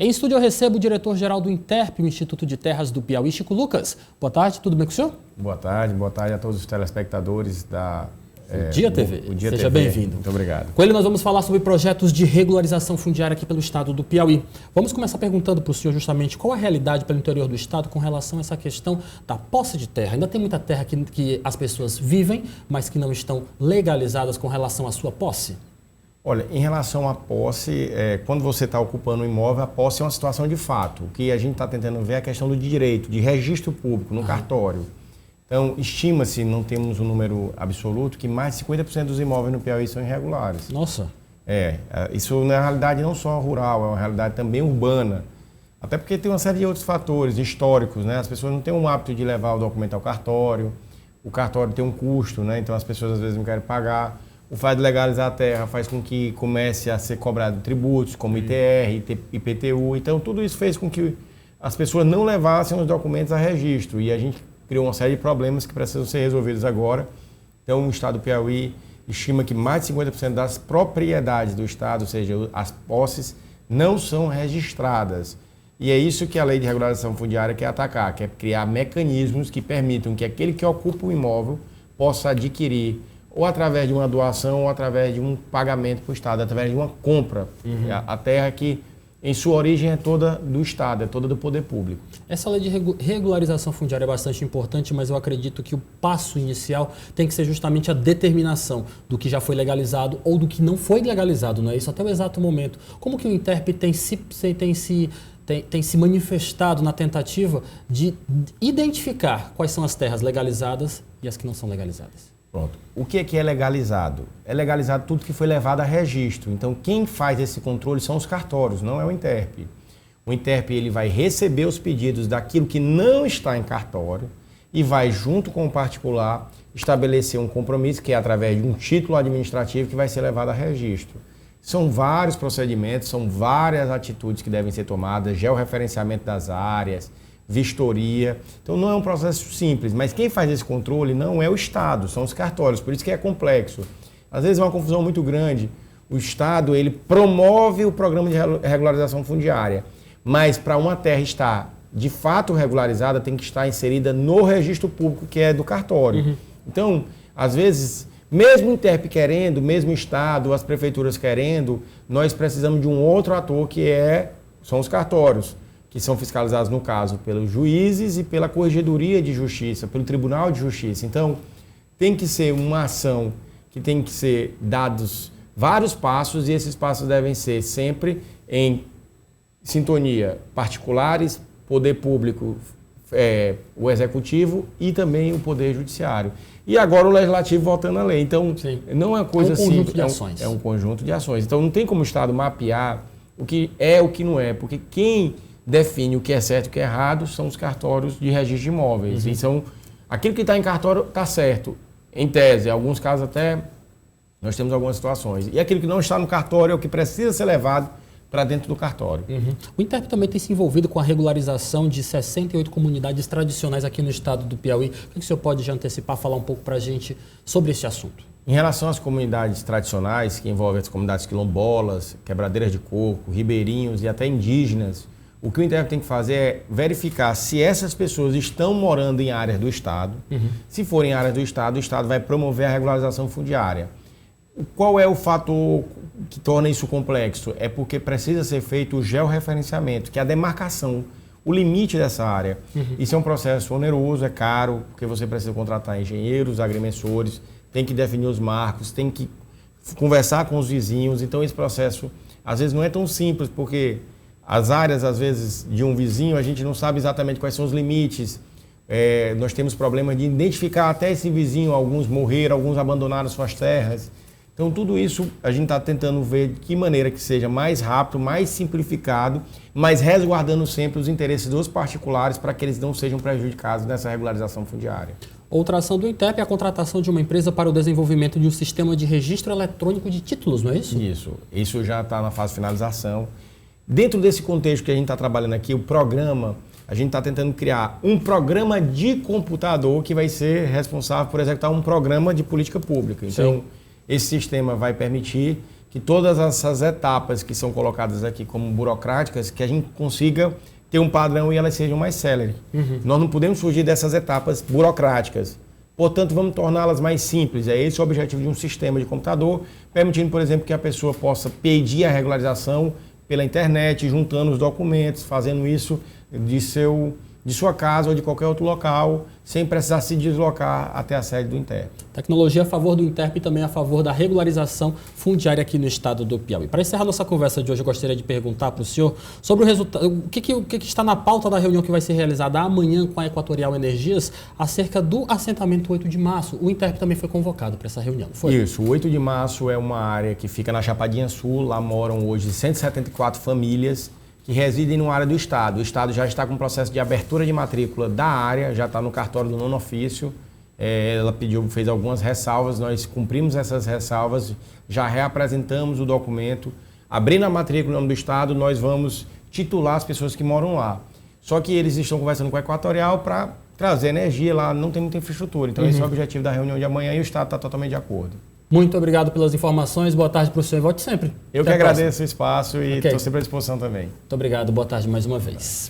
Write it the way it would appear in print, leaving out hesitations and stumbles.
Em estúdio eu recebo o diretor-geral do INTERP, o Instituto de Terras do Piauí, Chico Lucas. Boa tarde, tudo bem com o senhor? Boa tarde a todos os telespectadores da Dia TV. O Dia Seja TV. bem-vindo. Muito obrigado. Com ele nós vamos falar sobre projetos de regularização fundiária aqui pelo estado do Piauí. Vamos começar perguntando para o senhor justamente qual a realidade pelo interior do estado com relação a essa questão da posse de terra. Ainda tem muita terra que as pessoas vivem, mas que não estão legalizadas com relação à sua posse? Olha, em relação à posse, quando você está ocupando um imóvel, a posse é uma situação de fato. O que a gente está tentando ver é a questão do direito, de registro público no cartório. Então, estima-se, não temos um número absoluto, que mais de 50% dos imóveis no Piauí são irregulares. Nossa! Isso na realidade não só rural, é uma realidade também urbana. Até porque tem uma série de outros fatores históricos, né? As pessoas não têm um hábito de levar o documento ao cartório, o cartório tem um custo, né? Então as pessoas às vezes não querem pagar. O fato de legalizar a terra faz com que comece a ser cobrado tributos, como ITR, IPTU. Então, tudo isso fez com que as pessoas não levassem os documentos a registro. E a gente criou uma série de problemas que precisam ser resolvidos agora. Então, o Estado do Piauí estima que mais de 50% das propriedades do Estado, ou seja, as posses, não são registradas. E é isso que a Lei de Regularização Fundiária quer atacar, quer criar mecanismos que permitam que aquele que ocupa o imóvel possa adquirir ou através de uma doação, ou através de um pagamento para o Estado, através de uma compra. A terra que, em sua origem, é toda do Estado, é toda do poder público. Essa lei de regularização fundiária é bastante importante, mas eu acredito que o passo inicial tem que ser justamente a determinação do que já foi legalizado ou do que não foi legalizado, não é isso? Até o exato momento. Como que o INTERP tem se manifestado na tentativa de identificar quais são as terras legalizadas e as que não são legalizadas? Pronto. O que é legalizado? É legalizado tudo que foi levado a registro. Então, quem faz esse controle são os cartórios, não é o INTERP. O INTERP ele vai receber os pedidos daquilo que não está em cartório e vai, junto com o particular, estabelecer um compromisso, que é através de um título administrativo que vai ser levado a registro. São vários procedimentos, são várias atitudes que devem ser tomadas, georreferenciamento das áreas, vistoria. Então não é um processo simples, mas quem faz esse controle não é o Estado, são os cartórios, por isso que é complexo. Às vezes é uma confusão muito grande. O Estado ele promove o programa de regularização fundiária, mas para uma terra estar de fato regularizada tem que estar inserida no registro público que é do cartório. Então, às vezes, mesmo o INTERP querendo, mesmo o Estado, as prefeituras querendo, nós precisamos de um outro ator são os cartórios, que são fiscalizados, no caso, pelos juízes e pela Corregedoria de Justiça, pelo Tribunal de Justiça. Então, tem que ser uma ação que tem que ser dados vários passos e esses passos devem ser sempre em sintonia particulares, poder público, o executivo e também o poder judiciário. E agora o legislativo voltando à lei. Então, não é uma coisa simples. É um conjunto de ações. É um conjunto de ações. Então, não tem como o Estado mapear o que é o que não é, porque quem define o que é certo e o que é errado são os cartórios de registro de imóveis. Então, aquilo que está em cartório está certo, em tese. Em alguns casos até nós temos algumas situações. E aquilo que não está no cartório é o que precisa ser levado para dentro do cartório. O INTERP também tem se envolvido com a regularização de 68 comunidades tradicionais aqui no estado do Piauí. O que o senhor pode já antecipar, falar um pouco para a gente sobre esse assunto? Em relação às comunidades tradicionais, que envolvem as comunidades quilombolas, quebradeiras de coco, ribeirinhos e até indígenas, o que o INTERP tem que fazer é verificar se essas pessoas estão morando em áreas do Estado. Se forem em áreas do Estado vai promover a regularização fundiária. Qual é o fator que torna isso complexo? É porque precisa ser feito o georreferenciamento, que é a demarcação, o limite dessa área. Isso é um processo oneroso, é caro, porque você precisa contratar engenheiros, agrimensores, tem que definir os marcos, tem que conversar com os vizinhos. Então esse processo às vezes não é tão simples, porque as áreas, às vezes, de um vizinho, a gente não sabe exatamente quais são os limites. Nós temos problemas de identificar até esse vizinho, alguns morreram, alguns abandonaram suas terras. Então, tudo isso a gente está tentando ver de que maneira que seja mais rápido, mais simplificado, mas resguardando sempre os interesses dos particulares para que eles não sejam prejudicados nessa regularização fundiária. Outra ação do INTERP é a contratação de uma empresa para o desenvolvimento de um sistema de registro eletrônico de títulos, não é isso? Isso já está na fase de finalização. Dentro desse contexto que a gente está trabalhando aqui, o programa, a gente está tentando criar um programa de computador que vai ser responsável por executar um programa de política pública. Então, esse sistema vai permitir que todas essas etapas que são colocadas aqui como burocráticas, que a gente consiga ter um padrão e elas sejam mais céleres. Nós não podemos fugir dessas etapas burocráticas. Portanto, vamos torná-las mais simples. É esse o objetivo de um sistema de computador, permitindo, por exemplo, que a pessoa possa pedir a regularização pela internet, juntando os documentos, fazendo isso de sua casa ou de qualquer outro local, sem precisar se deslocar até a sede do INTERP. Tecnologia a favor do INTERP e também a favor da regularização fundiária aqui no estado do Piauí. Para encerrar nossa conversa de hoje, eu gostaria de perguntar para o senhor sobre o resultado, o que está na pauta da reunião que vai ser realizada amanhã com a Equatorial Energias acerca do assentamento 8 de março. O INTERP também foi convocado para essa reunião, foi? Isso, o 8 de março é uma área que fica na Chapadinha Sul, lá moram hoje 174 famílias, que residem numa área do Estado. O Estado já está com o processo de abertura de matrícula da área, já está no cartório do nono ofício. Ela fez algumas ressalvas, nós cumprimos essas ressalvas, já reapresentamos o documento. Abrindo a matrícula em nome do Estado, nós vamos titular as pessoas que moram lá. Só que eles estão conversando com a Equatorial para trazer energia lá, não tem muita infraestrutura. Então esse é o objetivo da reunião de amanhã e o Estado está totalmente de acordo. Muito obrigado pelas informações, boa tarde para o senhor e volte sempre. Eu que agradeço o espaço e estou sempre à disposição também. Muito obrigado, boa tarde mais uma vez.